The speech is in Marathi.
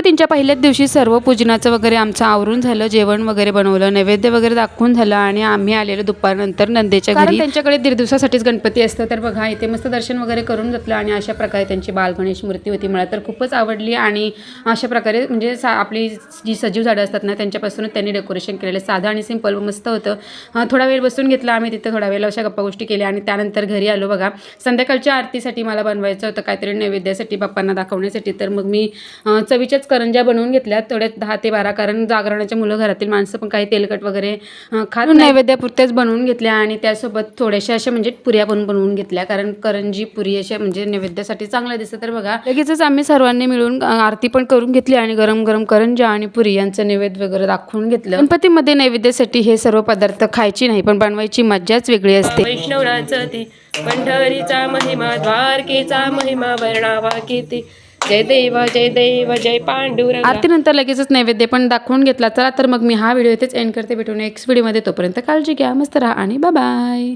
गणपतींच्या पहिल्याच दिवशी सर्व पूजनाचं वगैरे आमचं आवरून झालं, जेवण वगैरे बनवलं, नैवेद्य वगैरे दाखवून झालं आणि आम्ही आलेलो दुपारनंतर नंदेच्या घरी। त्यांच्याकडे 1.5 दिवसासाठीच गणपती असतं, तर बघा इथे मस्त दर्शन वगैरे करून घेतलं आणि अशा प्रकारे त्यांची बाल गणेश मूर्ती होती। मला तर खूपच आवडली आणि अशा प्रकारे म्हणजे आपली जी सजीव झाडं असतात ना त्यांच्यापासूनच त्यांनी डेकोरेशन केलेलं, साधं आणि सिंपल मस्त होतं। थोडा वेळ बसून घेतला आम्ही तिथे, थोडा वेळ अशा गप्पा गोष्टी केल्या आणि त्यानंतर घरी आलो। बघा संध्याकाळच्या आरतीसाठी मला बनवायचं होतं काहीतरी नैवेद्यासाठी बाप्पांना दाखवण्यासाठी, तर मग मी चवीच्याच करंज्या बनवून घेतल्या थोड्या 10 ते 12, कारण जागरणाच्या मुलं घरातील माणसं पण काही तेलकट वगैरे खात नैवेद्यापुरत्याच बनवून घेतल्या आणि त्यासोबत थोड्याशा अशा म्हणजे पुऱ्या पण बनवून घेतल्या, कारण करंजी पुरी अशा म्हणजे नैवेद्यासाठी चांगलं दिसतं। तर बघा लगेचच आम्ही सर्वांनी मिळून आरती पण करून घेतली आणि गरम गरम करंज्या आणि पुरी यांचं नैवेद्य वगैरे दाखवून घेतलं। गणपतीमध्ये नैवेद्यासाठी हे सर्व पदार्थ खायची नाही पण बनवायची मज्जाच वेगळी असते। वैष्णवनाचं ती पंढरीचा महिमा, द्वारकेचा महिमा वर्णावा किती। जय देव जय पांडुरंग। आरतीनंतर लगेचच नैवेद्य पण दाखवून घेतला। चला तर मग मी हा व्हिडिओ इथेच एंड करते, भेटू नेक्स्ट व्हिडिओमध्ये, तोपर्यंत काळजी घ्या, मस्त राहा आणि बाय बाय।